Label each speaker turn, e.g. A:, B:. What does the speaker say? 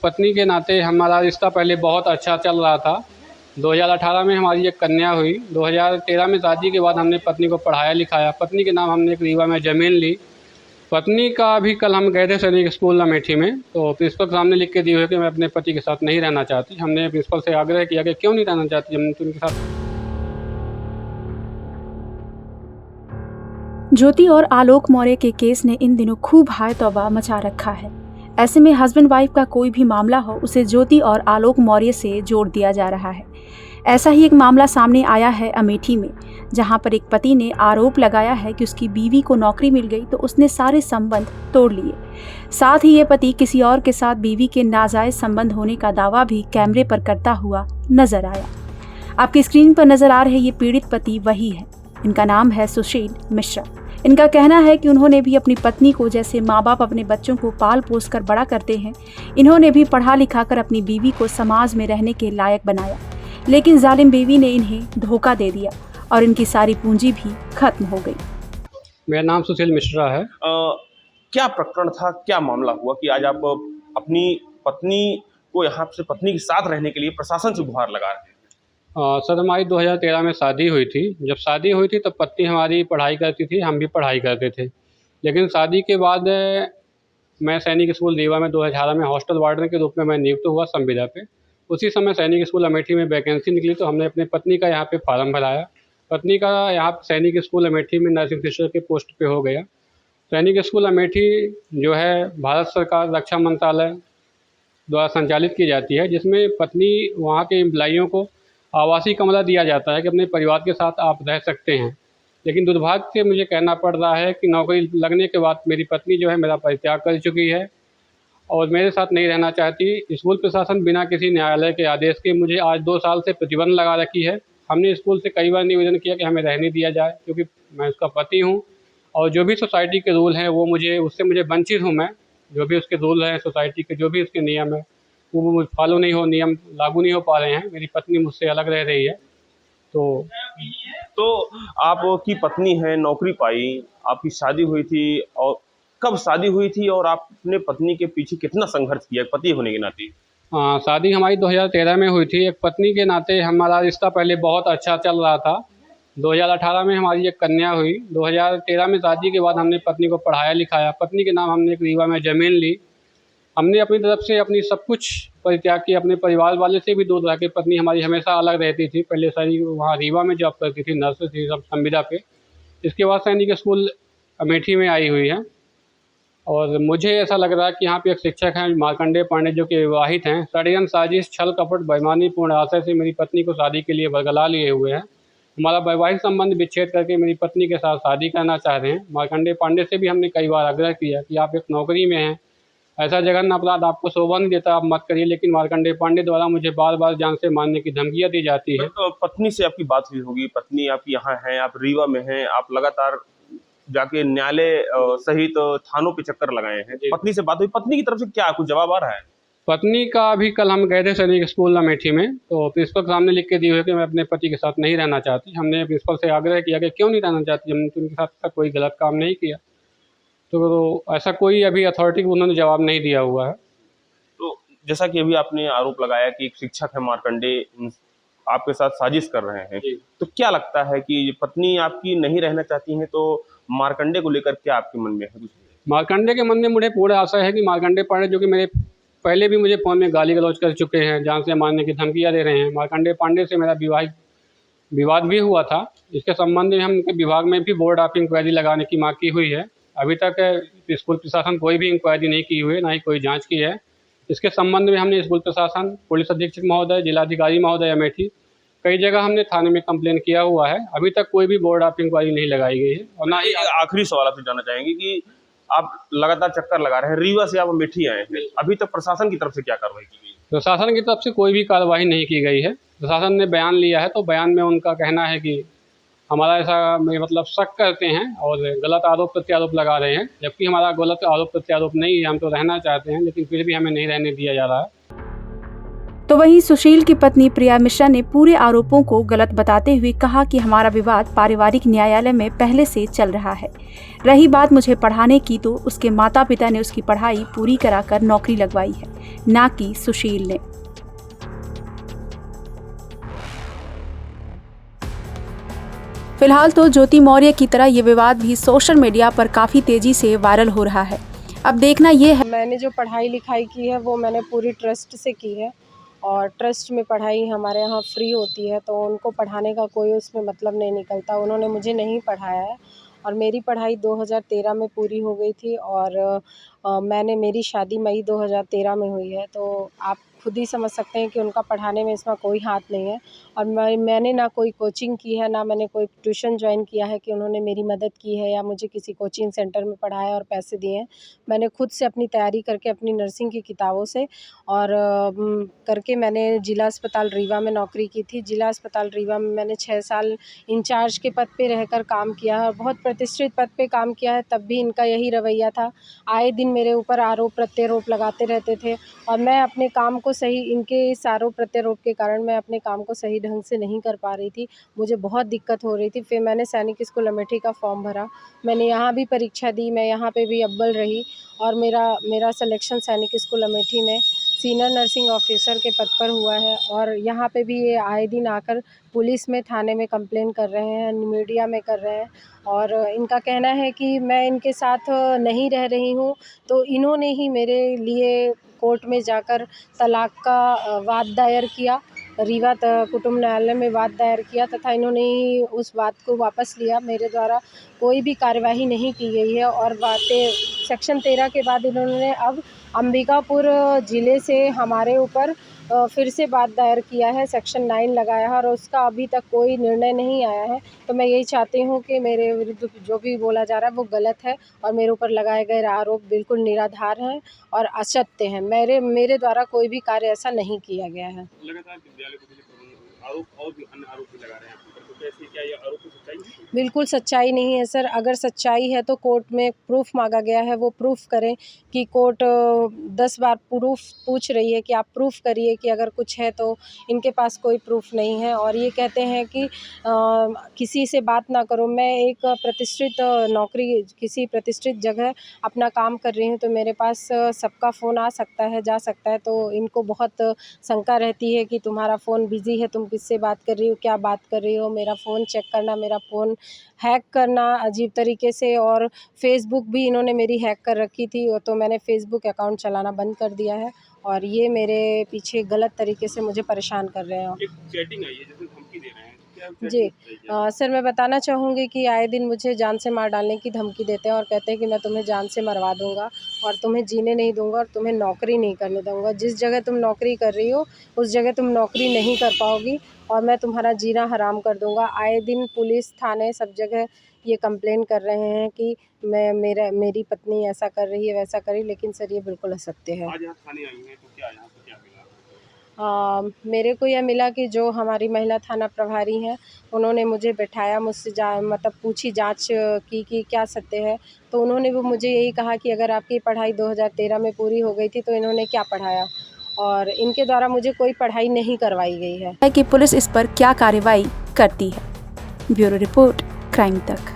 A: पत्नी के नाते हमारा रिश्ता पहले बहुत अच्छा चल रहा था। 2018 में हमारी एक कन्या हुई। 2013 में शादी के बाद हमने पत्नी को पढ़ाया लिखाया। पत्नी के नाम हमने एक रीवा में ज़मीन ली। पत्नी का भी कल हम गए थे सैनिक स्कूल अमेठी में, तो प्रिंसिपल साहब ने लिख के दी हुई कि मैं अपने पति के साथ नहीं रहना चाहती। हमने प्रिंसिपल से आग्रह किया कि क्यों नहीं रहना चाहती, हमने तो उनके साथ।
B: ज्योति और आलोक मौर्य के केस ने इन दिनों खूब हाय तौबा मचा रखा है। ऐसे में हस्बैंड वाइफ का कोई भी मामला हो, उसे ज्योति और आलोक मौर्य से जोड़ दिया जा रहा है। ऐसा ही एक मामला सामने आया है अमेठी में, जहां पर एक पति ने आरोप लगाया है कि उसकी बीवी को नौकरी मिल गई तो उसने सारे संबंध तोड़ लिए। साथ ही ये पति किसी और के साथ बीवी के नाजायज संबंध होने का दावा भी कैमरे पर करता हुआ नजर आया। आपकी स्क्रीन पर नजर आ रहे ये पीड़ित पति वही है। इनका नाम है सुशील मिश्रा। इनका कहना है कि उन्होंने भी अपनी पत्नी को जैसे माँ बाप अपने बच्चों को पाल पोस कर बड़ा करते हैं, इन्होंने भी पढ़ा लिखा कर अपनी बीवी को समाज में रहने के लायक बनाया। लेकिन जालिम बीवी ने इन्हें धोखा दे दिया और इनकी सारी पूंजी भी खत्म हो गई।
A: मेरा नाम सुशील मिश्रा है।
C: क्या प्रकरण था, क्या मामला हुआ कि आज आप अपनी पत्नी को यहाँ से पत्नी के साथ रहने के लिए प्रशासन से गुहार लगा रहे हैं?
A: सर, हमारी 2013 में शादी हुई थी। जब शादी हुई थी तब पत्नी हमारी पढ़ाई करती थी, हम भी पढ़ाई करते थे। लेकिन शादी के बाद मैं सैनिक स्कूल रीवा में 2018 में हॉस्टल वार्डन के रूप में मैं नियुक्त हुआ संविदा पे। उसी समय सैनिक स्कूल अमेठी में वैकेंसी निकली तो हमने अपने पत्नी का यहाँ पे फार्म भराया। पत्नी का यहाँ सैनिक स्कूल अमेठी में नर्सिंग सिस्टर के पोस्ट पे हो गया। सैनिक स्कूल अमेठी जो है भारत सरकार रक्षा मंत्रालय द्वारा संचालित की जाती है, जिसमें पत्नी वहाँ के एम्प्लॉइयों को आवासीय कमरा दिया जाता है कि अपने परिवार के साथ आप रह सकते हैं। लेकिन दुर्भाग्य से मुझे कहना पड़ रहा है कि नौकरी लगने के बाद मेरी पत्नी जो है मेरा परित्याग कर चुकी है और मेरे साथ नहीं रहना चाहती। स्कूल प्रशासन बिना किसी न्यायालय के आदेश के मुझे आज 2 साल से प्रतिबंध लगा रखी है। हमने स्कूल से कई बार निवेदन किया कि हमें रहने दिया जाए, क्योंकि मैं उसका पति हूँ और जो भी सोसाइटी के रूल हैं वो मुझे वंचित हूँ मैं। जो भी उसके रूल हैं सोसाइटी के, जो भी उसके नियम है वो मुझे फॉलो नहीं हो, नियम लागू नहीं हो पा रहे हैं। मेरी पत्नी मुझसे अलग रह रही है।
C: तो आपकी पत्नी है, नौकरी पाई, आपकी शादी हुई थी, और कब शादी हुई थी और आपने पत्नी के पीछे कितना संघर्ष किया पति होने के नाते?
A: शादी हमारी 2013 में हुई थी। एक पत्नी के नाते हमारा रिश्ता पहले बहुत अच्छा चल रहा था। 2018 में हमारी एक कन्या हुई। 2013 में शादी के बाद हमने पत्नी को पढ़ाया लिखाया। पत्नी के नाम हमने एक रीवा में ज़मीन ली। हमने अपनी तरफ से अपनी सब कुछ परित्याग किया। अपने परिवार वाले से भी दूर रह के पत्नी हमारी हमेशा अलग रहती थी। पहले सारी वहाँ रीवा में जॉब करती थी, नर्स थी सब संविदा पे। इसके बाद सैनिक स्कूल अमेठी में आई हुई है और मुझे ऐसा लग रहा है कि यहाँ पे एक शिक्षक हैं मार्कंडेय पांडे, जो कि विवाहित हैं, षड्यंत्र साजिश छल कपट बेईमानीपूर्ण आशय से मेरी पत्नी को शादी के लिए बरगला लिए हुए हैं। हमारा वैवाहिक संबंध विच्छेद करके मेरी पत्नी के साथ शादी करना चाह रहे हैं। मार्कंडेय पांडे से भी हमने कई बार आग्रह किया कि आप एक नौकरी में हैं, ऐसा जघन्य अपराध आपको शोभा नहीं देता, आप मत करिए। लेकिन मार्कंडेय पांडे द्वारा मुझे बार बार जान से मारने की धमकियां दी जाती है।
C: तो पत्नी से आपकी बात हुई होगी, पत्नी आपकी यहाँ है, आप रीवा में हैं, आप लगातार जाके न्यायालय सहित थानों पे चक्कर लगाए हैं। पत्नी से बात हुई, पत्नी की तरफ से क्या कुछ जवाब आ रहा है?
A: पत्नी का भी कल हम गए थे सैनिक स्कूल अमेठी में, तो प्रिंसिपल साहब ने लिख के दी हुई कि मैं अपने पति के साथ नहीं रहना चाहती। हमने प्रिंसिपल से आग्रह किया कि क्यों नहीं रहना चाहती, हमने तो उनके साथ कोई गलत काम नहीं किया। तो ऐसा कोई अभी अथॉरिटी को उन्होंने जवाब नहीं दिया हुआ है।
C: तो जैसा कि अभी आपने आरोप लगाया कि एक शिक्षक है मार्कंडेय आपके साथ साजिश कर रहे हैं, तो क्या लगता है कि पत्नी आपकी नहीं रहना चाहती हैं, तो मार्कंडेय को लेकर क्या आपके मन में है?
A: मार्कंडेय के मन में मुझे पूरा आशा है कि मार्कंडेय पांडे, जो कि मेरे पहले भी मुझे फ़ोन में गाली गलौज कर चुके हैं, जान से मारने की धमकियाँ दे रहे हैं। मार्कंडेय पांडे से मेरा विवाद भी हुआ था। इसके संबंध में हम विभाग में भी बोर्ड ऑफ इंक्वायरी लगाने की मांग की हुई है। अभी तक स्कूल प्रशासन कोई भी इंक्वायरी नहीं की हुई है, ना ही कोई जांच की है। इसके संबंध में हमने स्कूल प्रशासन, पुलिस अधीक्षक महोदय, जिलाधिकारी महोदय अमेठी, कई जगह हमने थाने में कंप्लेन किया हुआ है। अभी तक कोई भी बोर्ड ऑफ इंक्वायरी नहीं लगाई गई है। और ना ही
C: आखिरी सवाल आपसे जानना चाहेंगे कि आप लगातार चक्कर लगा रहे हैं, रीवा से आप अमेठी आए हैं, अभी तक प्रशासन की तरफ से क्या कार्रवाई की गई?
A: प्रशासन की तरफ से कोई भी कार्रवाई नहीं की गई है। प्रशासन ने बयान लिया है, तो बयान में उनका कहना है कि हमारा ऐसा मतलब शक करते हैं और गलत आरोप प्रत्यारोप लगा रहे हैं, जबकि हमारा गलत आरोप प्रत्यारोप नहीं है। हम तो रहना चाहते हैं, लेकिन फिर भी हमें नहीं रहने दिया जा रहा है।
B: तो तो वहीं सुशील की पत्नी प्रिया मिश्रा ने पूरे आरोपों को गलत बताते हुए कहा कि हमारा विवाद पारिवारिक न्यायालय में पहले से चल रहा है। रही बात मुझे पढ़ाने की, तो उसके माता पिता ने उसकी पढ़ाई पूरी कराकर नौकरी लगवाई है, ना कि सुशील ने। फिलहाल तो ज्योति मौर्य की तरह ये विवाद भी सोशल मीडिया पर काफ़ी तेज़ी से वायरल हो रहा है। अब देखना ये है।
D: मैंने जो पढ़ाई लिखाई की है वो मैंने पूरी ट्रस्ट से की है, और ट्रस्ट में पढ़ाई हमारे यहाँ फ्री होती है, तो उनको पढ़ाने का कोई उसमें मतलब नहीं निकलता। उन्होंने मुझे नहीं पढ़ाया है, और मेरी पढ़ाई 2013 में पूरी हो गई थी, और मेरी शादी मई 2013 में हुई है। तो आप खुद ही समझ सकते हैं कि उनका पढ़ाने में इसमें कोई हाथ नहीं है। और मैंने ना कोई कोचिंग की है, ना मैंने कोई ट्यूशन ज्वाइन किया है कि उन्होंने मेरी मदद की है या मुझे किसी कोचिंग सेंटर में पढ़ाया और पैसे दिए हैं। मैंने खुद से अपनी तैयारी करके अपनी नर्सिंग की किताबों से और करके मैंने जिला अस्पताल रीवा में नौकरी की थी। जिला अस्पताल रीवा में मैंने 6 साल इंचार्ज के पद पे रहकर काम किया है, और बहुत प्रतिष्ठित पद पे काम किया है। तब भी इनका यही रवैया था, आए दिन मेरे ऊपर आरोप प्रत्यारोप लगाते रहते थे, और मैं अपने काम को सही, इनके इस आरोप प्रत्यारोप के कारण मैं अपने काम को सही ढंग से नहीं कर पा रही थी। मुझे बहुत दिक्कत हो रही थी। फिर मैंने सैनिक स्कूल अमेठी का फॉर्म भरा, मैंने यहाँ भी परीक्षा दी, मैं यहाँ पे भी अव्वल रही, और मेरा सिलेक्शन सैनिक स्कूल अमेठी में सीनियर नर्सिंग ऑफिसर के पद पर हुआ है। और यहाँ पे भी ये आए दिन आकर पुलिस में, थाने में कंप्लेन कर रहे हैं, मीडिया में कर रहे हैं, और इनका कहना है कि मैं इनके साथ नहीं रह रही हूँ। तो इन्होंने ही मेरे लिए कोर्ट में जाकर तलाक का वाद दायर किया, रीवा कुटुंब न्यायालय में वाद दायर किया, तथा इन्होंने ही उस बात को वापस लिया। मेरे द्वारा कोई भी कार्यवाही नहीं की गई है, और बातें सेक्शन 13 के बाद इन्होंने अब अंबिकापुर ज़िले से हमारे ऊपर फिर से बात दायर किया है, सेक्शन 9 लगाया है, और उसका अभी तक कोई निर्णय नहीं आया है। तो मैं यही चाहती हूँ कि मेरे विरुद्ध जो भी बोला जा रहा है वो गलत है, और मेरे ऊपर लगाए गए आरोप बिल्कुल निराधार हैं और असत्य हैं। मेरे द्वारा कोई भी कार्य ऐसा नहीं किया गया है।
C: लगातार विद्यालय को आरोप और भी अन्य आरोप भी लगा रहे हैं आप पर, तो कैसे, क्या ये आरोप की सच्चाई है?
D: बिल्कुल सच्चाई नहीं है सर। अगर सच्चाई है तो कोर्ट में प्रूफ मांगा गया है, वो प्रूफ करें। कि कोर्ट 10 बार प्रूफ पूछ रही है कि आप प्रूफ करिए कि अगर कुछ है, तो इनके पास कोई प्रूफ नहीं है, और ये कहते हैं कि किसी से बात ना करो। मैं एक प्रतिष्ठित नौकरी, किसी प्रतिष्ठित जगह अपना काम कर रही हूँ, तो मेरे पास सबका फ़ोन आ सकता है, जा सकता है। तो इनको बहुत शंका रहती है कि तुम्हारा फ़ोन बिज़ी है, तुम किससे बात कर रही हो, क्या बात कर रही हो। मेरा फ़ोन चेक करना, मेरा फ़ोन हैक करना अजीब तरीके से, और फेसबुक भी इन्होंने मेरी हैक कर रखी थी, तो मैंने फेसबुक अकाउंट चलाना बंद कर दिया है, और ये मेरे पीछे गलत तरीके से मुझे परेशान कर रहे हैं।
C: एक चैटिंग आई है जिसमें धमकी दे रहे हैं, क्या चैटिंग
D: जी
C: है?
D: सर, मैं बताना चाहूँगी कि आए दिन मुझे जान से मार डालने की धमकी देते हैं, और कहते हैं कि मैं तुम्हें जान से मरवा दूँगा, और तुम्हें जीने नहीं दूँगा, और तुम्हें नौकरी नहीं करने दूँगा। जिस जगह तुम नौकरी कर रही हो उस जगह तुम नौकरी नहीं कर पाओगी, और मैं तुम्हारा जीना हराम कर दूँगा। आए दिन पुलिस, थाने, सब जगह ये कंप्लेन कर रहे हैं कि मेरी पत्नी ऐसा कर रही है, वैसा कर रही है, लेकिन सर ये बिल्कुल असत्य है।
C: आज यहाँ थाने आई हैं, तो क्या यहाँ पे क्या मिला?
D: मेरे को यह मिला कि जो हमारी महिला थाना प्रभारी हैं, उन्होंने मुझे बैठाया, मुझसे मतलब पूछी, जांच की कि क्या सत्य है। तो उन्होंने वो मुझे यही कहा कि अगर आपकी पढ़ाई 2013 में पूरी हो गई थी, तो इन्होंने क्या पढ़ाया, और इनके द्वारा मुझे कोई पढ़ाई नहीं करवाई गई है।
B: कि पुलिस इस पर क्या कार्रवाई करती है। ब्यूरो रिपोर्ट, क्राइम तक।